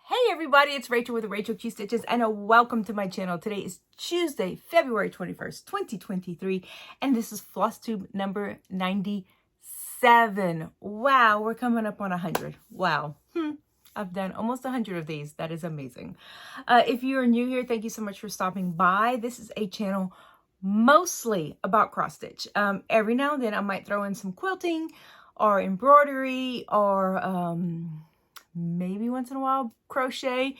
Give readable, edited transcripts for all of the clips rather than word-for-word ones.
Hey everybody, it's Rachel with Rachel Q Stitches and welcome to my channel. Today is Tuesday, February 21st, 2023, and this is FlossTube number 97. Wow, we're coming up on 100. Wow. I've done almost 100 of these. That is amazing. If you are new here, thank you so much for stopping by. This is a channel mostly about cross stitch. Every now and then I might throw in some quilting or embroidery or maybe once in a while crochet,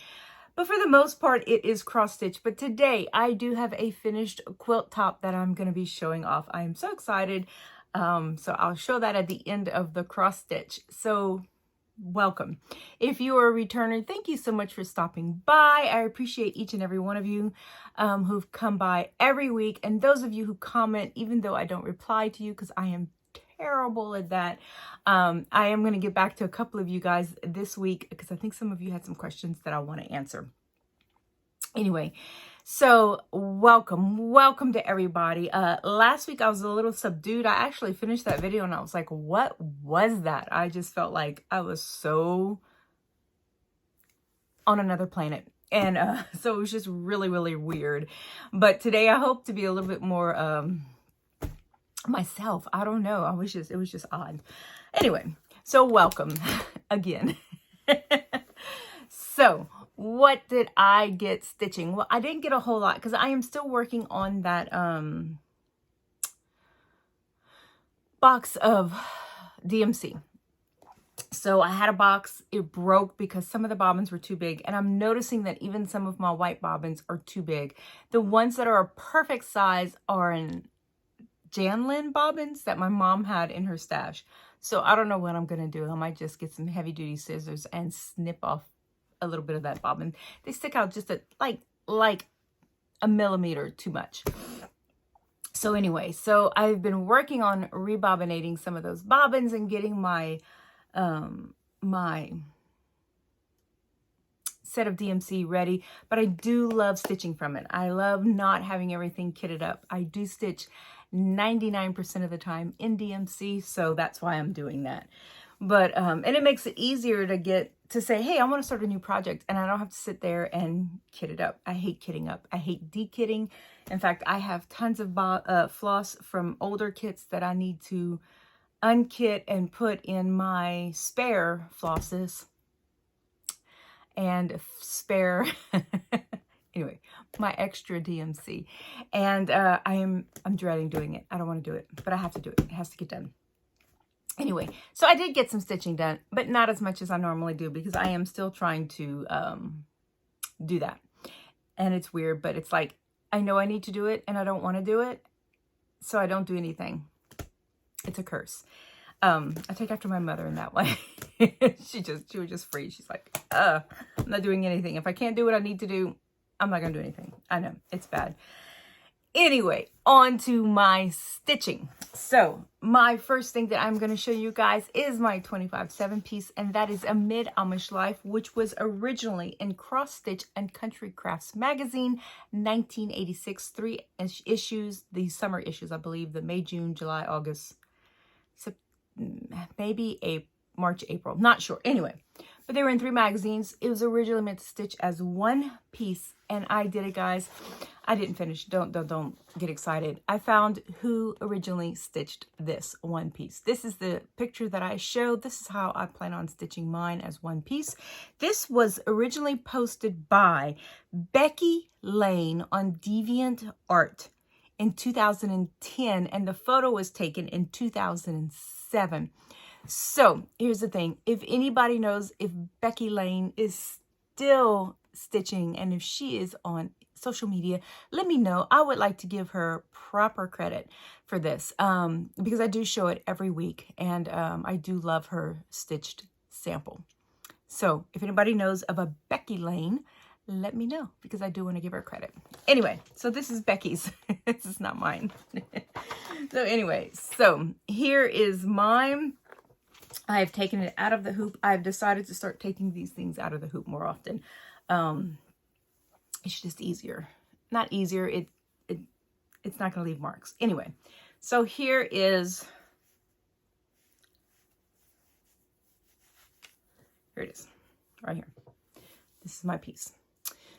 but for the most part it is cross stitch. But today I do have a finished quilt top that I'm going to be showing off. I am so excited. So I'll show that at the end of the cross stitch. So welcome. If you are a returner, thank you so much for stopping by. I appreciate each and every one of you who've come by every week, and those of you who comment, even though I don't reply to you because I am terrible at that. I am going to get back to a couple of you guys this week because I think some of you had some questions that I want to answer. Anyway, so welcome to everybody. Last week I was a little subdued. I actually finished that video and I was like, what was that? I just felt like I was so on another planet. And so it was just really weird. But today I hope to be a little bit more myself. I don't know. it was just odd. Anyway, so welcome again. So what did I get stitching? Well, I didn't get a whole lot because I am still working on that box of DMC. So I had a box, it broke because some of the bobbins were too big, and I'm noticing that even some of my white bobbins are too big. The ones that are a perfect size are in Janlin bobbins that my mom had in her stash. So I don't know what I'm going to do. I might just get some heavy duty scissors and snip off a little bit of that bobbin. They stick out just like a millimeter too much. So anyway, so I've been working on rebobinating some of those bobbins and getting my my set of DMC ready, but I do love stitching from it. I love not having everything kitted up. I do stitch 99% of the time in DMC, so that's why I'm doing that. But and it makes it easier to say, hey, I want to start a new project, and I don't have to sit there and kit it up. I hate kitting up. I hate de-kitting. In fact, I have tons of floss from older kits that I need to unkit and put in my spare flosses and spare anyway, my extra DMC. And I'm dreading doing it. I don't want to do it, but I have to do it. It has to get done. Anyway, so I did get some stitching done, but not as much as I normally do because I am still trying to do that. And it's weird, but it's like, I know I need to do it and I don't want to do it, so I don't do anything. It's a curse. I take after my mother in that way. She was just free. She's like, I'm not doing anything. If I can't do what I need to do, I'm not going to do anything. I know, it's bad. Anyway, on to my stitching. So my first thing that I'm going to show you guys is my 25/7 piece, and that is a Mid-Amish Life, which was originally in Cross Stitch and Country Crafts magazine, 1986, 3 issues, the summer issues, I believe, the May, June, July, August, maybe March, April, not sure. Anyway, but they were in 3 magazines. It was originally meant to stitch as one piece, and I did it, guys. I didn't finish. Don't get excited. I found who originally stitched this one piece. This is the picture that I showed. This is how I plan on stitching mine, as one piece. This was originally posted by Becky Lane on DeviantArt in 2010, and the photo was taken in 2007. So here's the thing. If anybody knows if Becky Lane is still stitching and if she is on social media, let me know. I would like to give her proper credit for this because I do show it every week, and I do love her stitched sample. So if anybody knows of a Becky Lane, let me know because I do want to give her credit. Anyway, so this is Becky's. This is not mine. So anyway, so here is mine. I have taken it out of the hoop. I've decided to start taking these things out of the hoop more often. It's just easier. Not easier. It's not going to leave marks. Anyway, so here it is. Right here. This is my piece.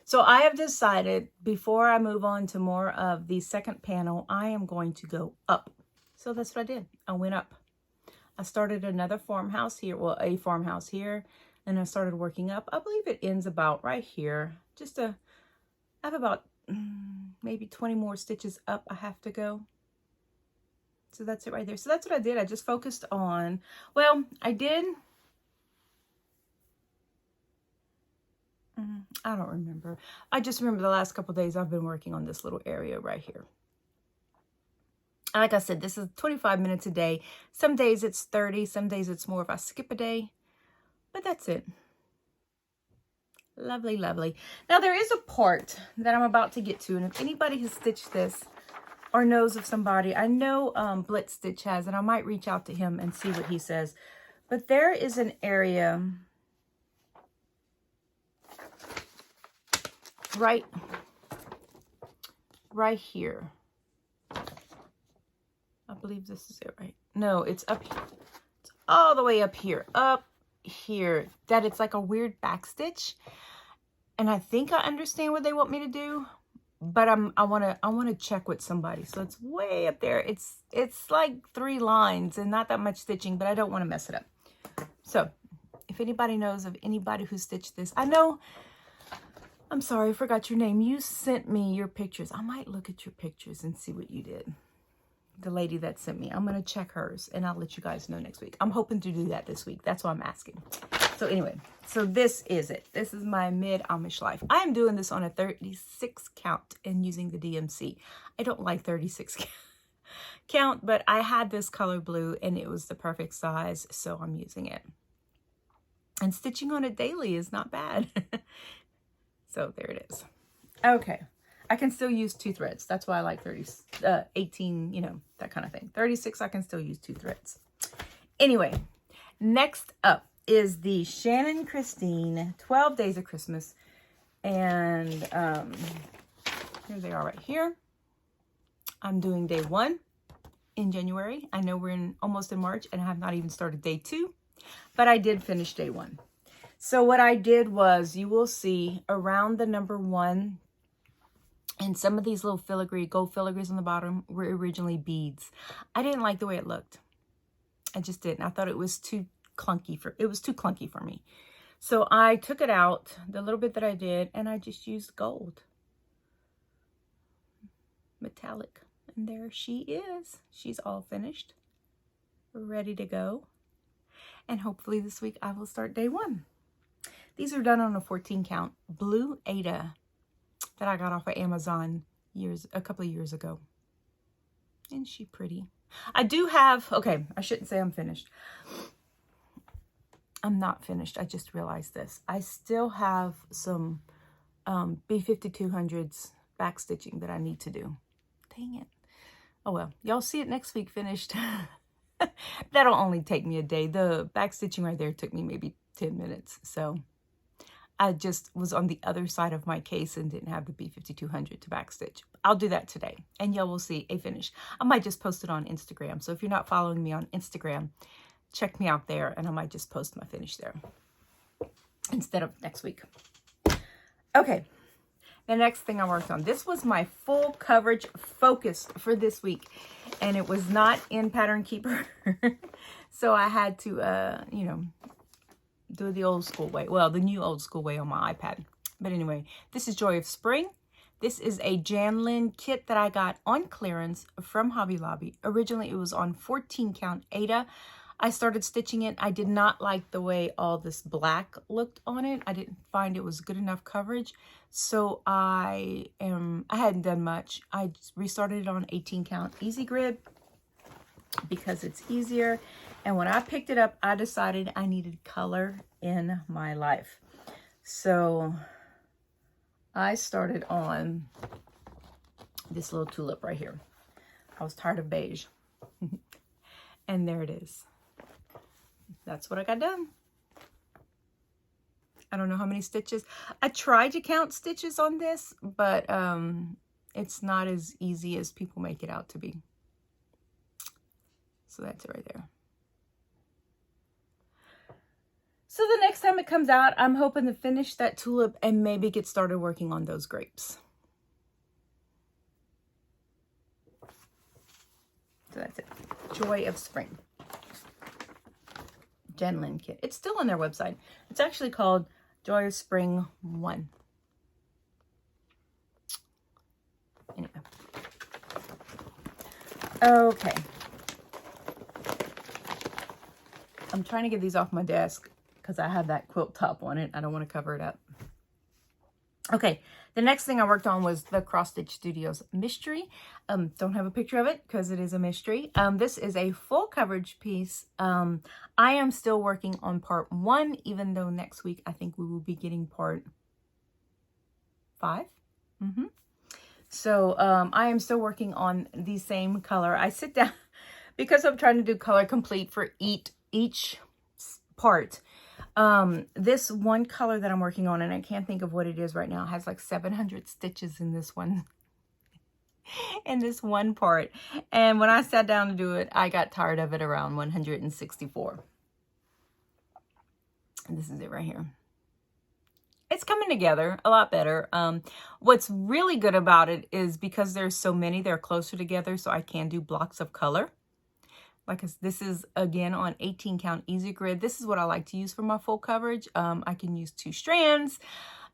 So I have decided before I move on to more of the second panel, I am going to go up. So that's what I did. I went up. I started another farmhouse here, well, a farmhouse here, and I started working up. I believe it ends about right here. I have about maybe 20 more stitches up I have to go. So that's it right there. So that's what I did. I just focused on, well, I did, I don't remember. I just remember the last couple of days I've been working on this little area right here. Like I said, this is 25 minutes a day. Some days it's 30, some days it's more if I skip a day, but that's it. Lovely, lovely. Now there is a part that I'm about to get to, and if anybody has stitched this or knows of somebody, I know Blitz Stitch has, and I might reach out to him and see what he says. But there is an area right here. I believe this is it, right? No, it's up here. It's all the way up here. Up here. That it's like a weird back stitch. And I think I understand what they want me to do, but I wanna check with somebody. So it's way up there. It's like 3 lines and not that much stitching, but I don't want to mess it up. So if anybody knows of anybody who stitched this, I know, I'm sorry, I forgot your name. You sent me your pictures. I might look at your pictures and see what you did. The lady that sent me, I'm going to check hers and I'll let you guys know next week. I'm hoping to do that this week. That's why I'm asking. So anyway, so this is it. This is my mid Amish life. I am doing this on a 36 count and using the DMC. I don't like 36 count, but I had this color blue and it was the perfect size. So I'm using it. And stitching on it daily is not bad. So there it is. Okay. I can still use 2 threads. That's why I like 18, you know, that kind of thing. 36, I can still use 2 threads. Anyway, next up is the Shannon Christine 12 Days of Christmas. And here they are right here. I'm doing day 1 in January. I know we're almost in March and I have not even started day 2, but I did finish day 1. So what I did was, you will see around the number 1, and some of these little filigree, gold filigrees on the bottom were originally beads. I didn't like the way it looked. I just didn't. I thought it was too clunky for me. So I took it out, the little bit that I did, and I just used gold. Metallic. And there she is. She's all finished. Ready to go. And hopefully this week I will start day 1. These are done on a 14 count blue Ada that I got off of Amazon a couple of years ago. Isn't she pretty? I do have, okay, I shouldn't say I'm finished. I'm not finished. I just realized this. I still have some B5200s back stitching that I need to do. Dang it. Oh well, y'all see it next week finished. That'll only take me a day. The back stitching right there took me maybe 10 minutes. So I just was on the other side of my case and didn't have the B5200 to backstitch. I'll do that today and y'all will see a finish. I might just post it on Instagram. So if you're not following me on Instagram, check me out there and I might just post my finish there instead of next week. Okay, the next thing I worked on. This was my full coverage focus for this week and it was not in Pattern Keeper. So I had to, you know, do the old school way. Well, the new old school way on my iPad. But anyway, this is Joy of Spring. This is a Janlin kit that I got on clearance from Hobby Lobby. Originally, it was on 14 count Ada. I started stitching it. I did not like the way all this black looked on it. I didn't find it was good enough coverage. So I hadn't done much. I just restarted it on 18 count Easy Grid because it's easier. And when I picked it up, I decided I needed color in my life. So I started on this little tulip right here. I was tired of beige. And there it is. That's what I got done. I don't know how many stitches. I tried to count stitches on this, but it's not as easy as people make it out to be. So that's it right there. So the next time it comes out, I'm hoping to finish that tulip and maybe get started working on those grapes. So that's it. Joy of Spring. Jen Lynn kit. It's still on their website. It's actually called Joy of Spring 1. Anyway. Okay. I'm trying to get these off my desk because I have that quilt top on it. I don't want to cover it up. Okay, the next thing I worked on was the Cross Stitch Studios Mystery. Don't have a picture of it because it is a mystery. This is a full coverage piece. I am still working on part 1, even though next week I think we will be getting part 5. So I am still working on the same color. I sit down because I'm trying to do color complete for each part. This one color that I'm working on, and I can't think of what it is right now, has like 700 stitches in this one, in this one part. And when I sat down to do it, I got tired of it around 164. And this is it right here. It's coming together a lot better. What's really good about it is because there's so many, they're closer together, so I can do blocks of color. Like this is, again, on 18 count easy grid. This is what I like to use for my full coverage. I can use 2 strands.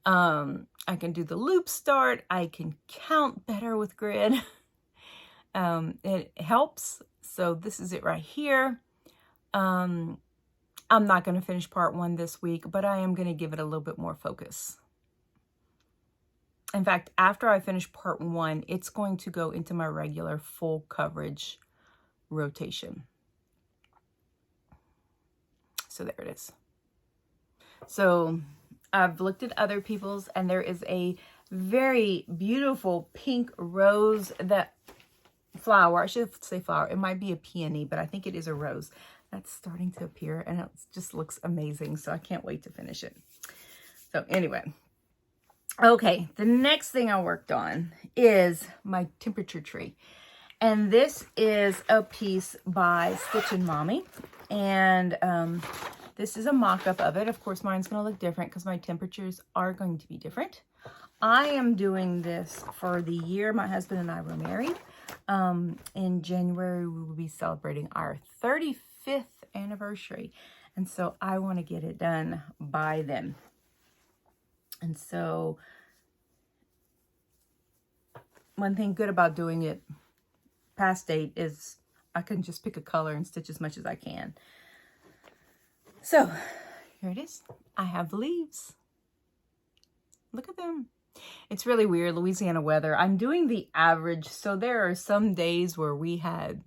I can do the loop start. I can count better with grid. It helps. So this is it right here. I'm not going to finish part 1 this week, but I am going to give it a little bit more focus. In fact, after I finish part 1, it's going to go into my regular full coverage rotation. So there it is. So I've looked at other people's, and there is a very beautiful pink rose that flower. I should say flower. It might be a peony, but I think it is a rose. That's starting to appear, and it just looks amazing. So I can't wait to finish it. So anyway, okay, the next thing I worked on is my temperature tree. And this is a piece by Stitchin' Mommy. And this is a mock-up of it. Of course, mine's going to look different because my temperatures are going to be different. I am doing this for the year my husband and I were married. In January, we will be celebrating our 35th anniversary. And so I want to get it done by then. And so one thing good about doing it past date is I can just pick a color and stitch as much as I can. So here it is. I have the leaves. Look at them. It's really weird, Louisiana weather. I'm doing the average. So there are some days where we had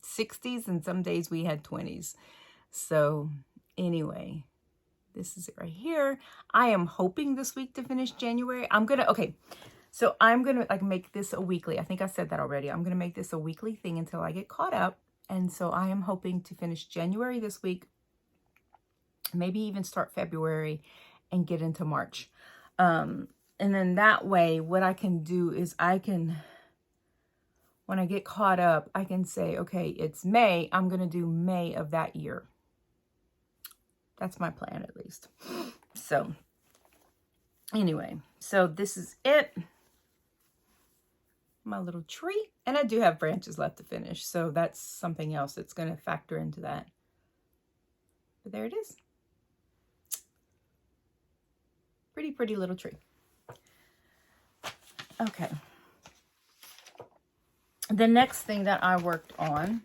60s and some days we had 20s. So anyway, this is it right here. I am hoping this week to finish January. So I'm going to like make this a weekly. I think I said that already. I'm going to make this a weekly thing until I get caught up. And so I am hoping to finish January this week, maybe even start February and get into March. And then that way, what I can do is when I get caught up, I can say, okay, it's May. I'm going to do May of that year. That's my plan, at least. So anyway, so this is it. My little tree. And I do have branches left to finish. So that's something else that's going to factor into that. But there it is. Pretty, pretty little tree. Okay. The next thing that I worked on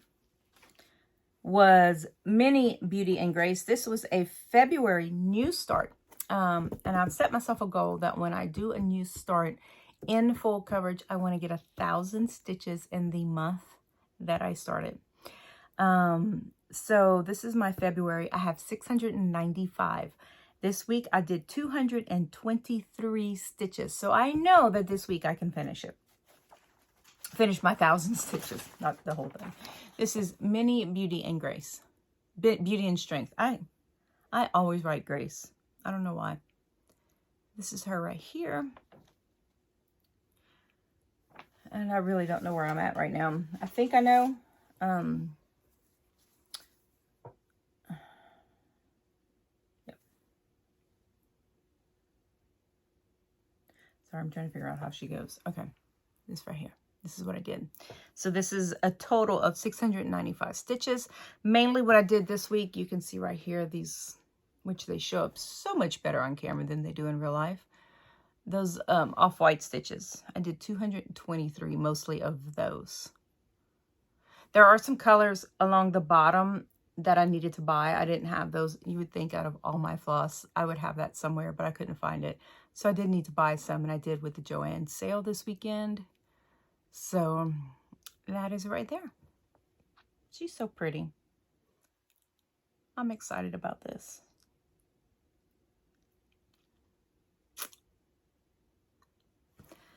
was Mini Beauty and Grace. This was a February new start. And I've set myself a goal that when I do a new start in full coverage, I want to get 1,000 stitches in the month that I started. So this is my February. I have 695. This week I did 223 stitches. So I know that this week I can finish it. Finish my 1,000 stitches, not the whole thing. This is Mini Beauty and Grace. Beauty and Strength. I always write Grace. I don't know why. This is her right here. And I really don't know where I'm at right now. I think I know. Yep. Sorry, I'm trying to figure out how she goes. Okay, this right here. This is what I did. So this is a total of 695 stitches. Mainly what I did this week, you can see right here, these, which they show up so much better on camera than they do in real life. Those off-white stitches. I did 223, mostly of those. There are some colors along the bottom that I needed to buy. I didn't have those. You would think out of all my floss, I would have that somewhere, but I couldn't find it. So I did need to buy some, and I did with the Joann sale this weekend. So that is right there. She's so pretty. I'm excited about this.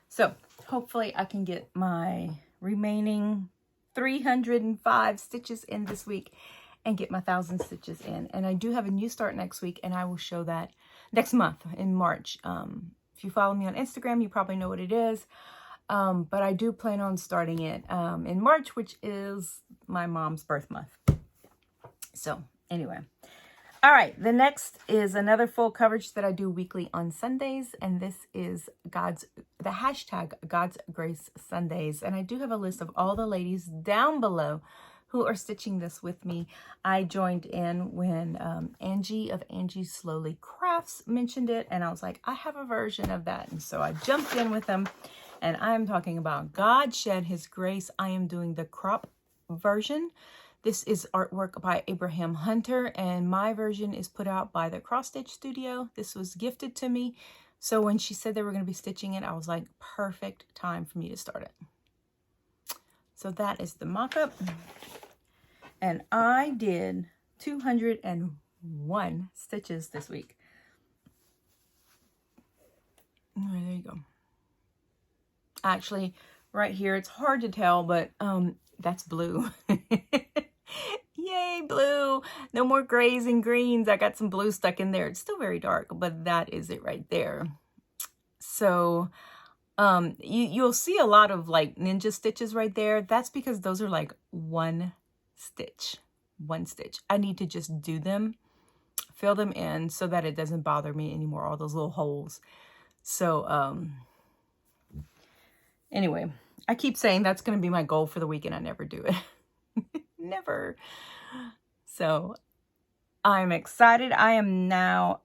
So hopefully I can get my remaining 305 stitches in this week and get my 1,000 stitches in. And I do have a new start next week, and I will show that next month in March. If you follow me on Instagram, you probably know what it is. But I do plan on starting it in March, which is my mom's birth month. So anyway. All right, the next is another full coverage that I do weekly on Sundays, and this is the hashtag God's Grace Sundays. And I do have a list of all the ladies down below who are stitching this with me. I joined in when Angie of Angie Slowly Crafts mentioned it, and I was like, I have a version of that. And so I jumped in with them, and I am talking about God Shed His Grace. I am doing the crop version. This is artwork by Abraham Hunter, and my version is put out by the Cross Stitch Studio. This was gifted to me. So when she said they were going to be stitching it, I was like, perfect time for me to start it. So that is the mock-up. And I did 201 stitches this week. All right, there you go. Actually, right here, it's hard to tell, but that's blue. Yay, blue. No more grays and greens. I got some blue stuck in there. It's still very dark, but that is it right there. So you'll see a lot of like ninja stitches right there. That's because those are like one stitch. I need to just do them, fill them in so that it doesn't bother me anymore, all those little holes. So anyway, I keep saying that's going to be my goal for the week, and I never do it. Never. So I'm excited. I am now,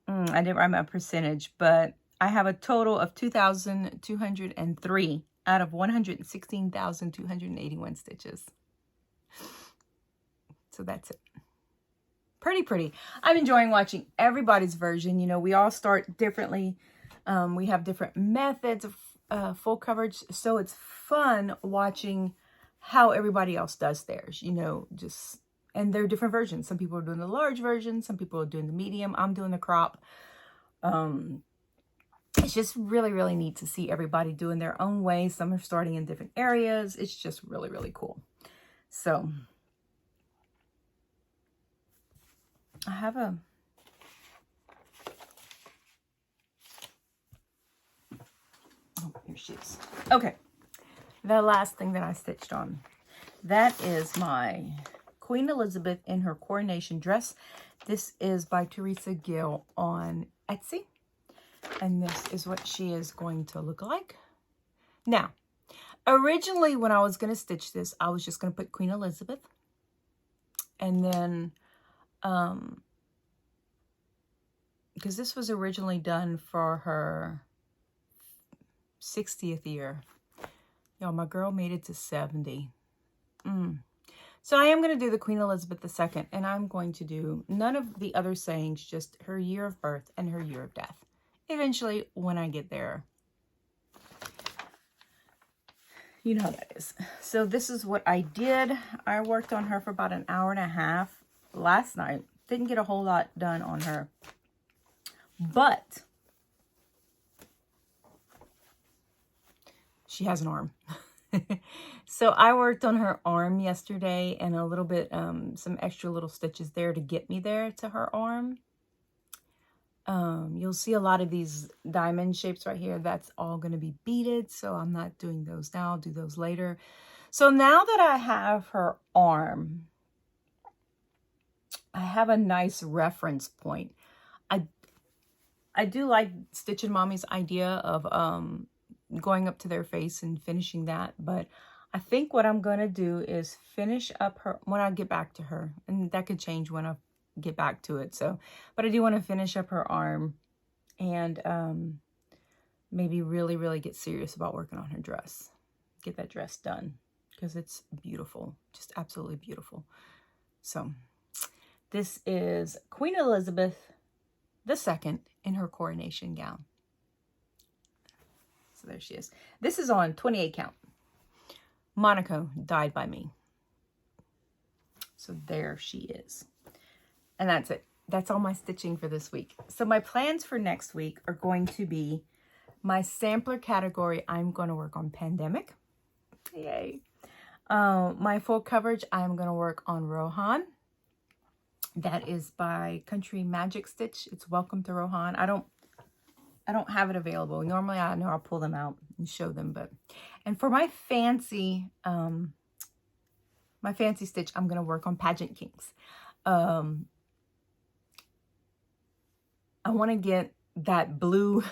I didn't write my percentage, but I have a total of 2,203 out of 116,281 stitches. So that's it. Pretty. I'm enjoying watching everybody's version. You know, we all start differently. We have different methods of full coverage. So it's fun watching how everybody else does theirs, you know, and they're different versions. Some people are doing the large version. Some people are doing the medium. I'm doing the crop. It's just really neat to see everybody doing their own way. Some are starting in different areas. It's just really cool. So I have oh, here she is. Okay. The last thing that I stitched on, that is my Queen Elizabeth in her coronation dress. This is by Teresa Gil on Etsy. And this is what she is going to look like. Now, originally when I was going to stitch this, I was just going to put Queen Elizabeth. And then, because this was originally done for her 60th year. Y'all, my girl made it to 70. So I am going to do the Queen Elizabeth II, and I'm going to do none of the other sayings, just her year of birth and her year of death. Eventually, when I get there. You know how that is. So this is what I did. I worked on her for about an hour and a half last night. Didn't get a whole lot done on her. But she has an arm. So I worked on her arm yesterday and a little bit, some extra little stitches there to get me there to her arm. You'll see a lot of these diamond shapes right here. That's all going to be beaded. So I'm not doing those now. I'll do those later. So now that I have her arm, I have a nice reference point. I do like Stitch and Mommy's idea of going up to their face and finishing that, but I think what I'm going to do is finish up her when I get back to her, and that could change when I get back to it. So, but I do want to finish up her arm and maybe really get serious about working on her dress. Get that dress done because it's beautiful, just absolutely beautiful. So this is Queen Elizabeth II in her coronation gown. So there she is. This is on 28 count. Monaco died by me. So there she is. And that's it. That's all my stitching for this week. So my plans for next week are going to be my sampler category. I'm going to work on Pandemic. Yay. My full coverage, I'm going to work on Rohan. That is by Country Magic Stitch. It's Welcome to Rohan. I don't have it available. Normally I know I'll pull them out and show them, and for my fancy stitch, I'm going to work on Pageant Kings. I want to get that blue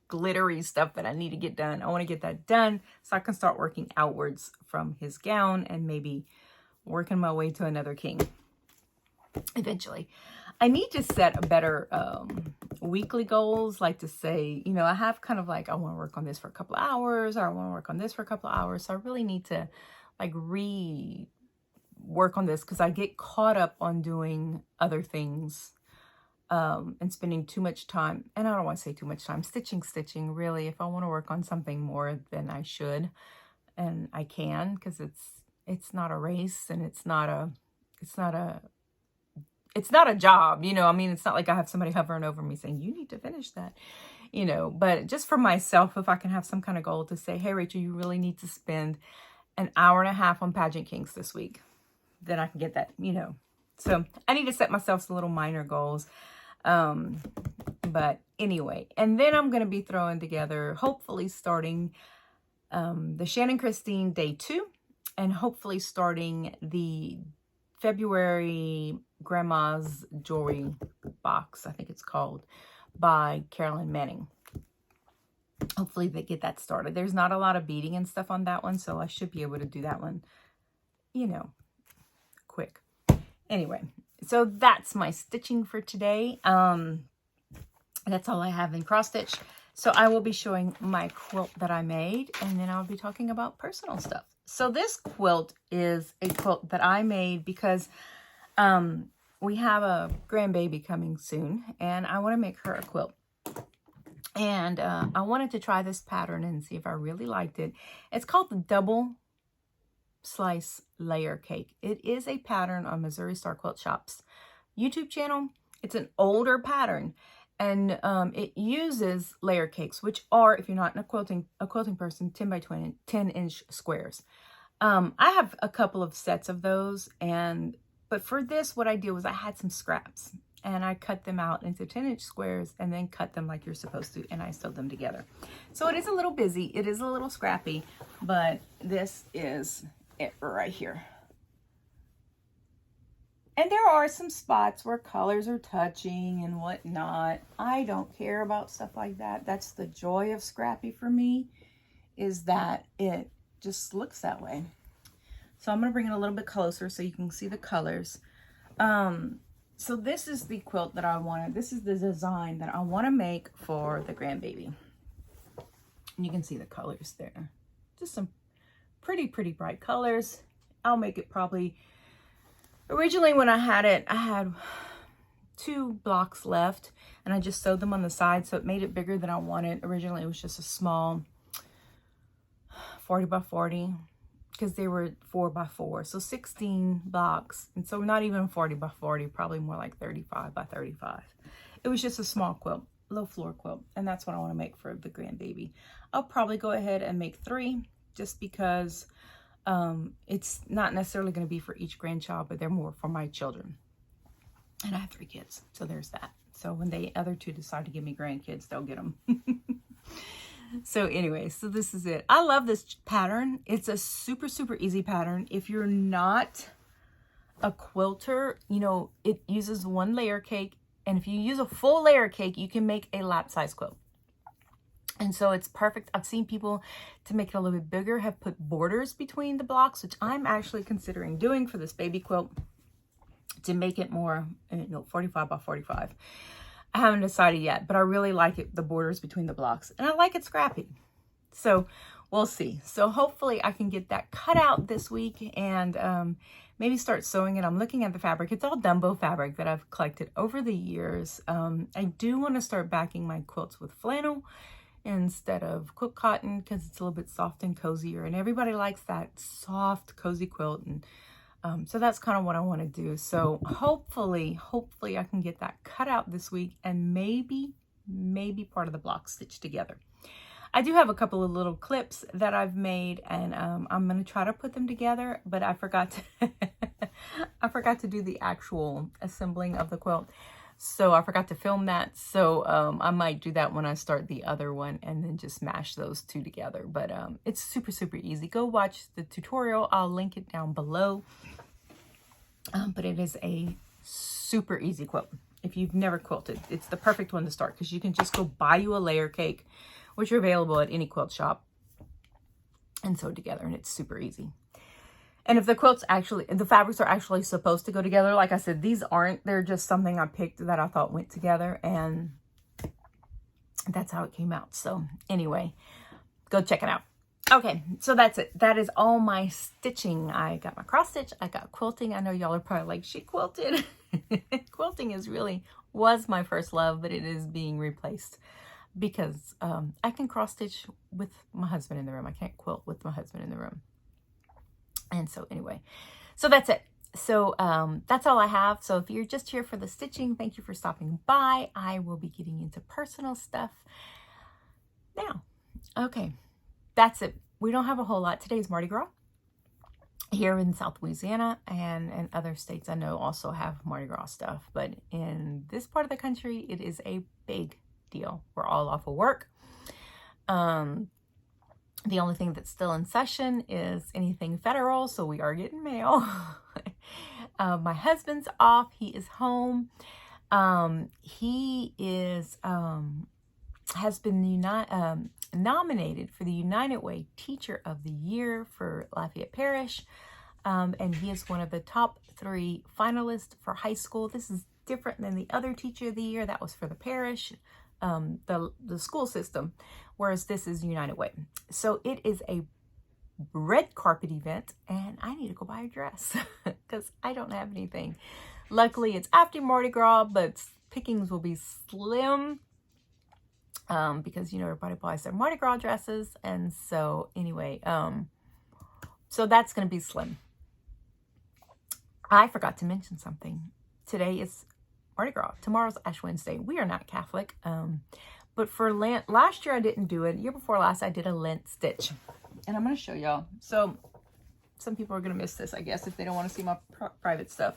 glittery stuff that I need to get done. I want to get that done so I can start working outwards from his gown and maybe working my way to another king eventually. I need to set a better weekly goals, like to say, you know, I have kind of like, I want to work on this for a couple of hours, or I want to work on this for a couple of hours. So I really need to like work on this because I get caught up on doing other things and spending too much time. And I don't want to say too much time stitching really. If I want to work on something more, then I should, and I can, because it's not a race, and it's not a job, you know. I mean, it's not like I have somebody hovering over me saying, you need to finish that, you know. But just for myself, if I can have some kind of goal to say, hey, Rachel, you really need to spend an hour and a half on Pageant Kings this week, then I can get that, you know. So I need to set myself some little minor goals. But anyway, and then I'm going to be throwing together, hopefully starting the Shannon Christine Day 2, and hopefully starting the February Grandma's Jewelry Box, I think it's called, by Carolyn Manning. Hopefully they get that started. There's not a lot of beading and stuff on that one, so I should be able to do that one, you know, quick. Anyway, so that's my stitching for today. That's all I have in cross stitch. So I will be showing my quilt that I made, and then I'll be talking about personal stuff. So this quilt is a quilt that I made because we have a grandbaby coming soon, and I want to make her a quilt. And I wanted to try this pattern and see if I really liked it. It's called the Double Slice Layer Cake. It is a pattern on Missouri Star Quilt Shop's YouTube channel. It's an older pattern, and it uses layer cakes, which are, if you're not in a quilting person, 10 by 20, 10-inch squares. I have a couple of sets of those, but for this, what I did was I had some scraps, and I cut them out into 10-inch squares and then cut them like you're supposed to, and I sewed them together. So it is a little busy, it is a little scrappy, but this is it right here. And there are some spots where colors are touching and whatnot. I don't care about stuff like that. That's the joy of scrappy for me, is that it just looks that way. So I'm going to bring it a little bit closer so you can see the colors. So this is the quilt that I wanted. This is the design that I want to make for the grandbaby. And you can see the colors there. Just some pretty bright colors. I'll make it probably... Originally, when I had it, I had 2 blocks left, and I just sewed them on the side, so it made it bigger than I wanted. Originally, it was just a small 40 by 40, because they were 4 by 4, so 16 blocks, and so not even 40 by 40, probably more like 35 by 35. It was just a small quilt, low floor quilt, and that's what I want to make for the grandbaby. I'll probably go ahead and make 3, just because... it's not necessarily going to be for each grandchild, but they're more for my children. And I have 3 kids, so there's that. So when the other 2 decide to give me grandkids, they'll get them. So anyway, so this is it. I love this pattern. It's a super easy pattern. If you're not a quilter, you know, it uses 1 layer cake And if you use a full layer cake, you can make a lap size quilt. And so it's perfect. I've seen people, to make it a little bit bigger, have put borders between the blocks, which I'm actually considering doing for this baby quilt to make it more, 45 by 45. I haven't decided yet, but I really like it, the borders between the blocks, and I like it scrappy. So we'll see. So hopefully I can get that cut out this week and maybe start sewing it. I'm looking at the fabric. It's all Dumbo fabric that I've collected over the years. I do want to start backing my quilts with flannel instead of quilt cotton because it's a little bit soft and cozier, and everybody likes that soft, cozy quilt. And so that's kind of what I want to do. So hopefully I can get that cut out this week and maybe part of the block stitched together. I do have a couple of little clips that I've made, and I'm going to try to put them together, but I forgot to I forgot to do the actual assembling of the quilt. So I forgot to film that. So I might do that when I start the other one and then just mash those two together. But it's super, super easy. Go watch the tutorial. I'll link it down below. But it is a super easy quilt. If you've never quilted, it's the perfect one to start because you can just go buy you a layer cake, which are available at any quilt shop, and sew together, and it's super easy. And if the the fabrics are actually supposed to go together, like I said, these aren't. They're just something I picked that I thought went together, and that's how it came out. So anyway, go check it out. Okay, so that's it. That is all my stitching. I got my cross stitch. I got quilting. I know y'all are probably like, she quilted. Quilting was my first love, but it is being replaced because I can cross stitch with my husband in the room. I can't quilt with my husband in the room. And so anyway, so that's it. So that's all I have. So if you're just here for the stitching, thank you for stopping by. I will be getting into personal stuff now. Okay, that's it. We don't have a whole lot. Today's Mardi Gras here in South Louisiana, and other states I know also have Mardi Gras stuff. But in this part of the country, it is a big deal. We're all off of work. The only thing that's still in session is anything federal, so we are getting mail. My husband's off. He is home. He is has been nominated for the United Way Teacher of the Year for Lafayette Parish, and he is one of the top 3 finalists for high school. This is different than the other Teacher of the Year. That was for the parish, the school system, whereas this is United Way. So it is a red carpet event, and I need to go buy a dress because I don't have anything. Luckily, it's after Mardi Gras, but pickings will be slim because, everybody buys their Mardi Gras dresses. And so anyway, so that's going to be slim. I forgot to mention something. Today is Mardi Gras. Tomorrow's Ash Wednesday. We are not Catholic. But for Lent, last year I didn't do it. Year before last, I did a Lent stitch. And I'm going to show y'all. So some people are going to miss this, I guess, if they don't want to see my private stuff.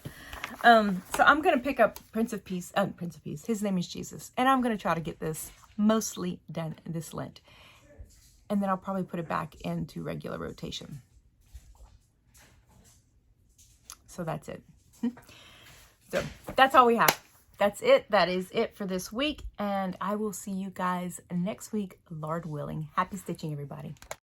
So I'm going to pick up Prince of Peace. His name is Jesus. And I'm going to try to get this mostly done this Lent. And then I'll probably put it back into regular rotation. So that's it. So that's all we have. That's it. That is it for this week. And I will see you guys next week, Lord willing. Happy stitching, everybody.